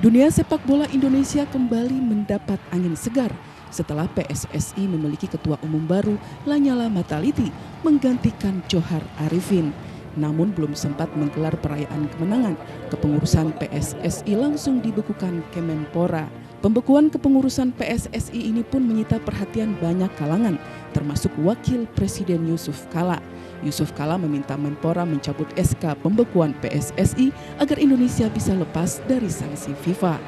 Dunia sepak bola Indonesia kembali mendapat angin segar setelah PSSI memiliki ketua umum baru Lanyala Mataliti menggantikan Johar Arifin. Namun belum sempat menggelar perayaan kemenangan, kepengurusan PSSI langsung dibekukan Kemenpora. Pembekuan kepengurusan PSSI ini pun menyita perhatian banyak kalangan, termasuk Wakil Presiden Yusuf Kala. Yusuf Kala meminta Menpora mencabut SK pembekuan PSSI agar Indonesia bisa lepas dari sanksi FIFA.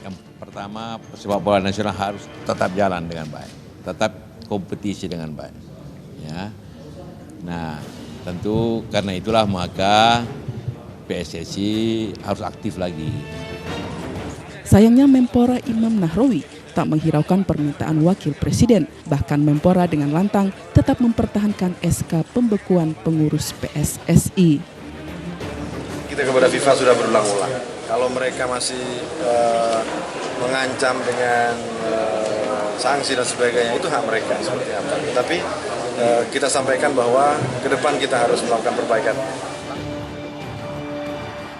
Yang pertama, sepak bola nasional harus tetap jalan dengan baik, tetap kompetisi dengan baik. Ya. Nah, tentu karena itulah maka PSSI harus aktif lagi. Sayangnya Menpora Imam Nahrawi tak menghiraukan permintaan Wakil Presiden. Bahkan Menpora dengan lantang tetap mempertahankan SK pembekuan pengurus PSSI. Kita kepada FIFA sudah berulang-ulang. Kalau mereka masih mengancam dengan sanksi dan sebagainya, itu hak mereka seperti apa. Tapi kita sampaikan bahwa ke depan kita harus melakukan perbaikan.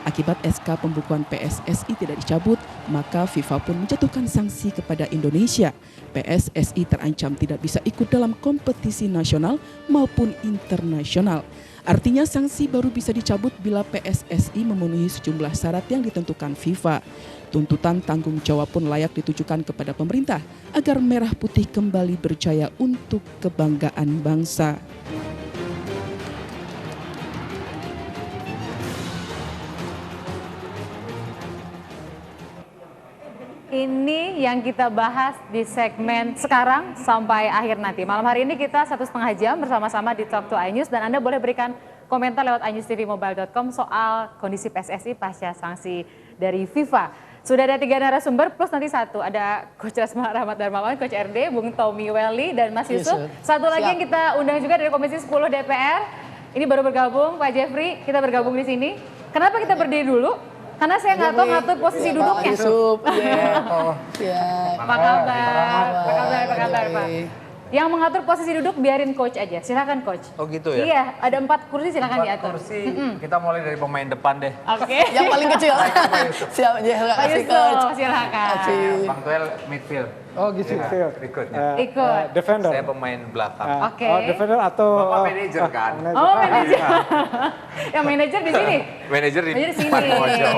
Akibat SK pembekuan PSSI tidak dicabut, maka FIFA pun menjatuhkan sanksi kepada Indonesia. PSSI terancam tidak bisa ikut dalam kompetisi nasional maupun internasional. Artinya sanksi baru bisa dicabut bila PSSI memenuhi sejumlah syarat yang ditentukan FIFA. Tuntutan tanggung jawab pun layak ditujukan kepada pemerintah agar Merah Putih kembali berjaya untuk kebanggaan bangsa. Ini yang kita bahas di segmen sekarang sampai akhir nanti. Malam hari ini kita 1,5 jam bersama-sama di Talk to iNews dan Anda boleh berikan komentar lewat iNewsTVmobile.com soal kondisi PSSI pasca sanksi dari FIFA. Sudah ada 3 narasumber plus nanti satu, ada Coach Rasma Rahmat Darmawan, Coach RD, Bung Tommy Welly dan Mas Yusuf. Satu lagi yang kita undang juga dari Komisi 10 DPR. Ini baru bergabung Pak Jeffrey, kita bergabung di sini. Kenapa kita berdiri dulu? Karena saya nggak tahu ngatur posisi duduknya. Apa kabar Pak? Yang mengatur posisi duduk biarin coach aja, silakan coach. Oh gitu ya? Iya, ada 4 kursi silakan diatur. 4 kursi, kita mulai dari pemain depan deh. Oke. Yang paling kecil. Siap, Pak Yusuf, silakan. Bang Tuel midfield. Oh gitu. Ya, ikutnya. Ikut. Defender. Saya pemain belakang. Oke. Oh, defender atau Bapak manajer kan? Oh, manajer. Yang manajer di sini? Manajer di sini. depan pojok.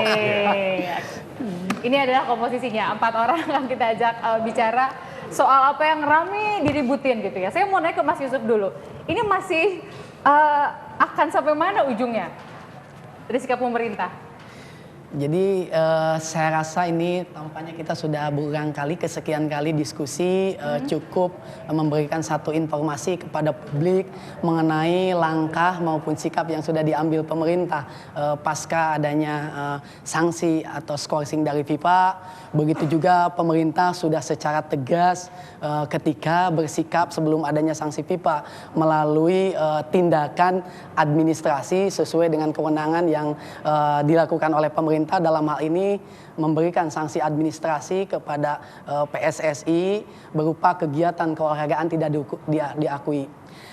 Ini adalah komposisinya, 4 orang yang kita ajak bicara soal apa yang rame diributin gitu ya. Saya mau naik ke Mas Yusuf dulu. Ini masih akan sampai mana ujungnya dari sikap pemerintah? Jadi saya rasa ini tampaknya kita sudah berulang kali, kesekian kali diskusi cukup memberikan satu informasi kepada publik mengenai langkah maupun sikap yang sudah diambil pemerintah pasca adanya sanksi atau skorsing dari FIFA. Begitu juga pemerintah sudah secara tegas ketika bersikap sebelum adanya sanksi FIFA melalui tindakan administrasi sesuai dengan kewenangan yang dilakukan oleh pemerintah. Dalam hal ini memberikan sanksi administrasi kepada PSSI berupa kegiatan keolahragaan tidak diakui.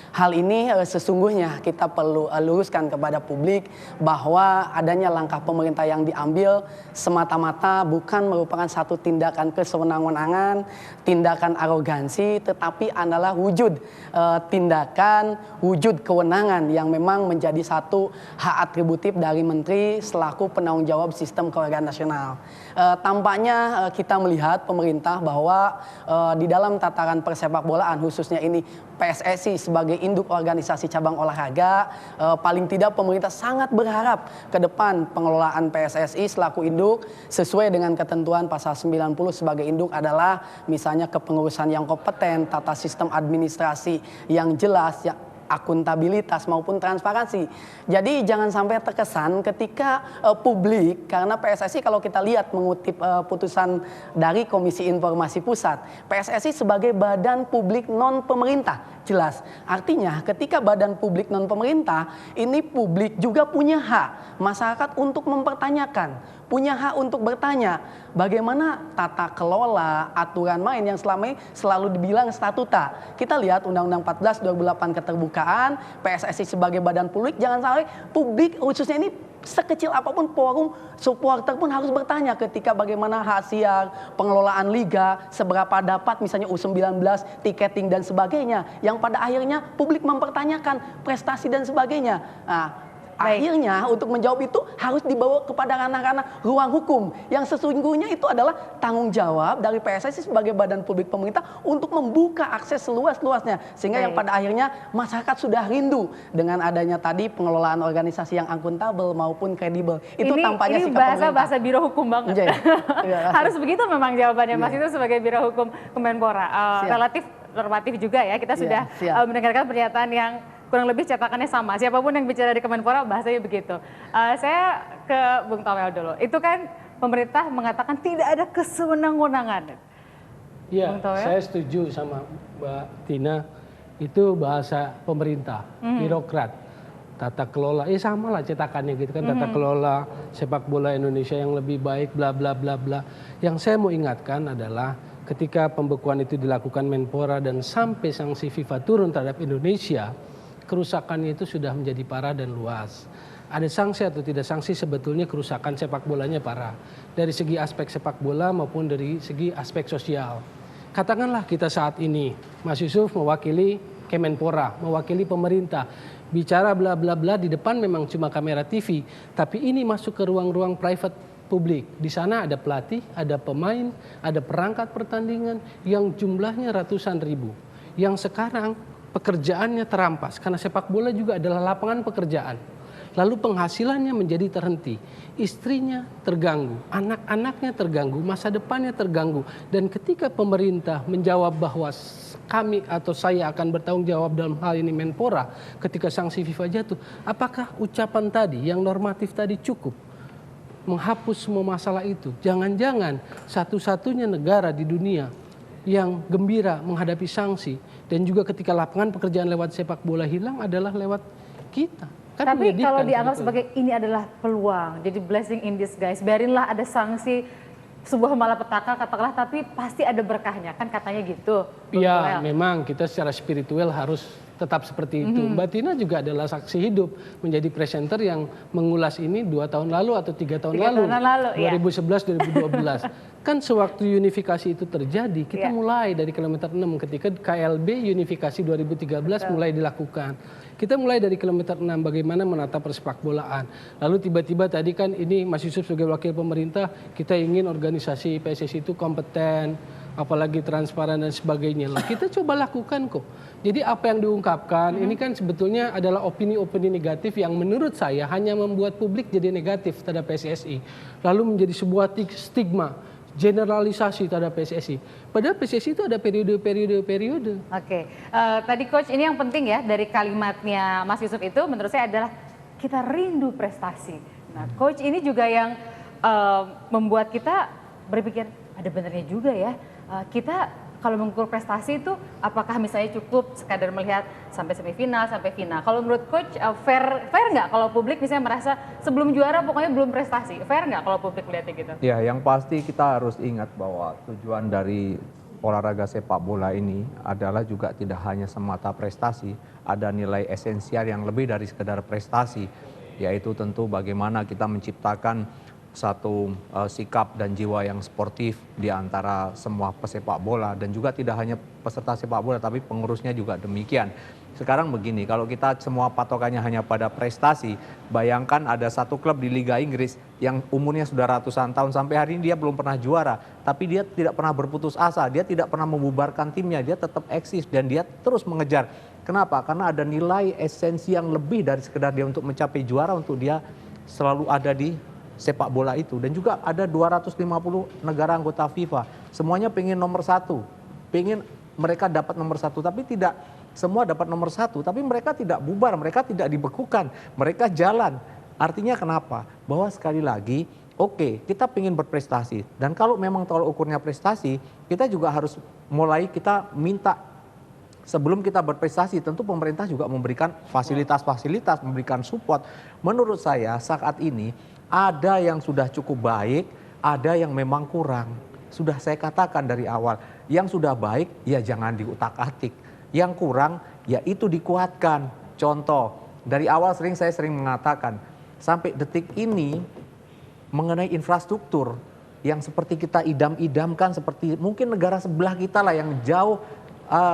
Hal ini sesungguhnya kita perlu luruskan kepada publik bahwa adanya langkah pemerintah yang diambil semata-mata bukan merupakan satu tindakan kesewenang-wenangan, tindakan arogansi, tetapi adalah wujud tindakan, wujud kewenangan yang memang menjadi satu hak atributif dari Menteri selaku penanggung jawab sistem keolahragaan nasional. Tampaknya kita melihat pemerintah bahwa di dalam tataran persepak bolaan khususnya ini PSSI sebagai induk organisasi cabang olahraga, paling tidak pemerintah sangat berharap ke depan pengelolaan PSSI selaku induk sesuai dengan ketentuan pasal 90 sebagai induk adalah misalnya kepengurusan yang kompeten, tata sistem administrasi yang jelas, akuntabilitas maupun transparansi. Jadi jangan sampai terkesan ketika publik, karena PSSI kalau kita lihat mengutip putusan dari Komisi Informasi Pusat, PSSI sebagai badan publik non pemerintah, jelas. Artinya ketika badan publik non pemerintah, ini publik juga punya hak masyarakat untuk mempertanyakan, punya hak untuk bertanya bagaimana tata kelola aturan main yang selama ini selalu dibilang statuta. Kita lihat Undang-Undang 14 2008 keterbukaan kebinekaan, PSSI sebagai badan publik, jangan sampai publik khususnya ini sekecil apapun forum supporter pun harus bertanya ketika bagaimana hasil pengelolaan liga, seberapa dapat misalnya U19, tiketing dan sebagainya, yang pada akhirnya publik mempertanyakan prestasi dan sebagainya. Nah, akhirnya untuk menjawab itu harus dibawa kepada ranah-ranah ruang hukum yang sesungguhnya itu adalah tanggung jawab dari PSSI sebagai badan publik pemerintah untuk membuka akses seluas-luasnya sehingga yang pada akhirnya masyarakat sudah rindu dengan adanya tadi pengelolaan organisasi yang akuntabel maupun kredibel. Itu tampaknya sikap bahasa biro hukum banget. Harus begitu memang jawabannya Mas itu sebagai biro hukum Kemenpora. Relatif normatif juga ya, kita sudah mendengarkan pernyataan yang kurang lebih cetakannya sama. Siapapun yang bicara di Kemenpora bahasanya begitu. Saya ke Bung Toel dulu. Itu kan pemerintah mengatakan tidak ada kesewenang-wenangan. Iya, saya setuju sama Mbak Tina. Itu bahasa pemerintah, birokrat, tata kelola. Sama lah cetakannya gitu kan, tata kelola sepak bola Indonesia yang lebih baik, bla bla bla bla. Yang saya mau ingatkan adalah ketika pembekuan itu dilakukan Menpora dan sampai sanksi FIFA turun terhadap Indonesia, kerusakannya itu sudah menjadi parah dan luas. Ada sanksi atau tidak sanksi, sebetulnya kerusakan sepak bolanya parah. Dari segi aspek sepak bola maupun dari segi aspek sosial. Katakanlah kita saat ini, Mas Yusuf mewakili Kemenpora, mewakili pemerintah. Bicara bla bla bla, di depan memang cuma kamera TV. Tapi ini masuk ke ruang-ruang private publik. Di sana ada pelatih, ada pemain, ada perangkat pertandingan yang jumlahnya ratusan ribu. Yang sekarang pekerjaannya terampas karena sepak bola juga adalah lapangan pekerjaan. Lalu penghasilannya menjadi terhenti, istrinya terganggu, anak-anaknya terganggu, masa depannya terganggu. Dan ketika pemerintah menjawab bahwa kami atau saya akan bertanggung jawab dalam hal ini Menpora ketika sanksi FIFA jatuh, apakah ucapan tadi yang normatif tadi cukup menghapus semua masalah itu? Jangan-jangan satu-satunya negara di dunia yang gembira menghadapi sanksi dan juga ketika lapangan pekerjaan lewat sepak bola hilang adalah lewat kita. Kan tapi kalau dianggap sebagai ini adalah peluang, jadi blessing in disguise, biarinlah ada sanksi sebuah malapetaka katakanlah, tapi pasti ada berkahnya, kan katanya gitu. Iya, memang kita secara spiritual harus tetap seperti itu. Mbak Tina juga adalah saksi hidup menjadi presenter yang mengulas ini 2 tahun lalu atau 3 tahun lalu, 2011-2012. Kan sewaktu unifikasi itu terjadi, kita mulai dari kilometer 6 ketika KLB unifikasi 2013 mulai dilakukan. Kita mulai dari kilometer 6 bagaimana menata persepakbolaan. Lalu tiba-tiba tadi kan ini Mas Yusuf sebagai wakil pemerintah, kita ingin organisasi PSSI itu kompeten, apalagi transparan dan sebagainya. Kita coba lakukan kok. Jadi apa yang diungkapkan ini kan sebetulnya adalah opini-opini negatif yang menurut saya hanya membuat publik jadi negatif terhadap PSSI. Lalu menjadi sebuah stigma, generalisasi terhadap PSSI. Padahal PSSI itu ada periode-periode. Oke, tadi Coach ini yang penting ya dari kalimatnya Mas Yusuf itu menurut saya adalah kita rindu prestasi. Nah Coach ini juga yang membuat kita berpikir ada benernya juga ya. Kita kalau mengukur prestasi itu apakah misalnya cukup sekadar melihat sampai semifinal, sampai final. Kalau menurut Coach fair nggak kalau publik misalnya merasa sebelum juara pokoknya belum prestasi. Fair nggak kalau publik melihatnya gitu? Ya, yang pasti kita harus ingat bahwa tujuan dari olahraga sepak bola ini adalah juga tidak hanya semata prestasi, ada nilai esensial yang lebih dari sekedar prestasi, yaitu tentu bagaimana kita menciptakan satu sikap dan jiwa yang sportif di antara semua pesepak bola dan juga tidak hanya peserta sepak bola tapi pengurusnya juga demikian. Sekarang begini, kalau kita semua patokannya hanya pada prestasi, bayangkan ada satu klub di Liga Inggris yang umurnya sudah ratusan tahun sampai hari ini dia belum pernah juara, tapi dia tidak pernah berputus asa, dia tidak pernah membubarkan timnya, dia tetap eksis dan dia terus mengejar. Kenapa? Karena ada nilai esensi yang lebih dari sekedar dia untuk mencapai juara, untuk dia selalu ada di sepak bola itu. Dan juga ada 250 negara anggota FIFA. Semuanya pengen nomor 1. Pengen mereka dapat nomor 1. Tapi tidak semua dapat nomor 1. Tapi mereka tidak bubar, mereka tidak dibekukan. Mereka jalan. Artinya kenapa? Bahwa sekali lagi, oke, kita pengen berprestasi. Dan kalau memang tolak ukurnya prestasi, kita juga harus mulai kita minta. Sebelum kita berprestasi, tentu pemerintah juga memberikan fasilitas-fasilitas, memberikan support. Menurut saya saat ini, ada yang sudah cukup baik, ada yang memang kurang. Sudah saya katakan dari awal, yang sudah baik ya jangan diutak-atik. Yang kurang ya itu dikuatkan. Contoh, dari awal saya sering mengatakan, sampai detik ini mengenai infrastruktur yang seperti kita idam-idamkan, seperti mungkin negara sebelah kita lah yang jauh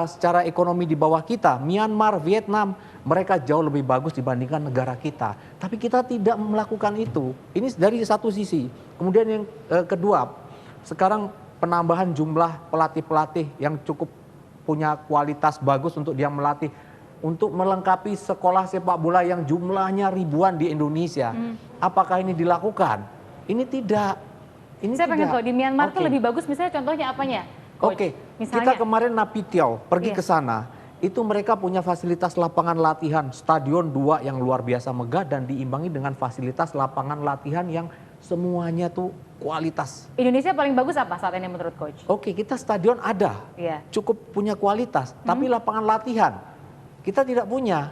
secara ekonomi di bawah kita, Myanmar, Vietnam, mereka jauh lebih bagus dibandingkan negara kita. Tapi kita tidak melakukan itu. Ini dari satu sisi. Kemudian yang kedua, sekarang penambahan jumlah pelatih-pelatih yang cukup punya kualitas bagus untuk dia melatih, untuk melengkapi sekolah sepak bola yang jumlahnya ribuan di Indonesia. Apakah ini dilakukan? Ini tidak. Saya pengen tahu di Myanmar tuh lebih bagus, misalnya contohnya apanya? Oke, kita kemarin Napitiau pergi ke sana, itu mereka punya fasilitas lapangan latihan, stadion 2 yang luar biasa megah dan diimbangi dengan fasilitas lapangan latihan yang semuanya tuh kualitas. Indonesia paling bagus apa saat ini menurut Coach? Oke, kita stadion ada, cukup punya kualitas, tapi lapangan latihan kita tidak punya.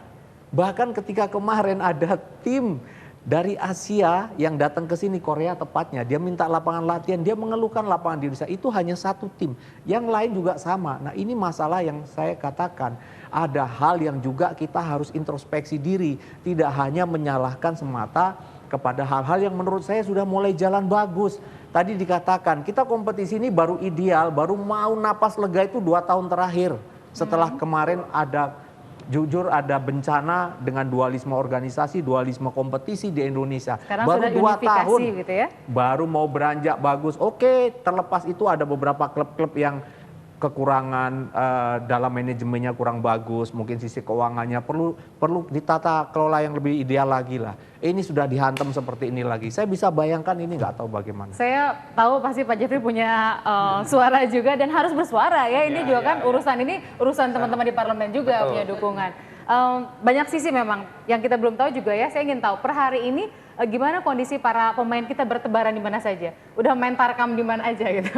Bahkan ketika kemarin ada tim dari Asia yang datang ke sini, Korea tepatnya, dia minta lapangan latihan, dia mengeluhkan lapangan di Indonesia, itu hanya satu tim, yang lain juga sama. Nah ini masalah yang saya katakan, ada hal yang juga kita harus introspeksi diri, tidak hanya menyalahkan semata kepada hal-hal yang menurut saya sudah mulai jalan bagus. Tadi dikatakan, kita kompetisi ini baru ideal, baru mau napas lega itu 2 tahun terakhir. Setelah kemarin jujur ada bencana dengan dualisme organisasi, dualisme kompetisi di Indonesia. Sekarang baru sudah 2 tahun gitu ya? baru mau beranjak bagus. Oke, terlepas itu ada beberapa klub-klub yang kekurangan dalam manajemennya kurang bagus, mungkin sisi keuangannya perlu ditata kelola yang lebih ideal lagi lah. Ini sudah dihantam seperti ini lagi. Saya bisa bayangkan ini nggak tahu bagaimana. Saya tahu pasti Pak Jeffrey punya suara juga dan harus bersuara ya. Ini juga kan urusan teman-teman di parlemen juga punya dukungan. Banyak sisi memang yang kita belum tahu juga ya. Saya ingin tahu per hari ini gimana kondisi para pemain kita bertebaran di mana saja. Udah main tarkam di mana aja gitu.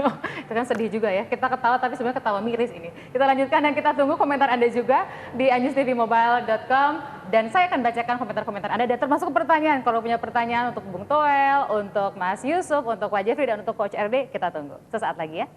Itu kan sedih juga ya. Kita ketawa tapi sebenarnya ketawa miris ini. Kita lanjutkan dan kita tunggu komentar Anda juga di anyustvmobile.com dan saya akan bacakan komentar-komentar Anda dan termasuk pertanyaan. Kalau punya pertanyaan untuk Bung Toel, untuk Mas Yusuf, untuk Pak Jeffrey dan untuk Coach RD, kita tunggu. Sesaat lagi ya.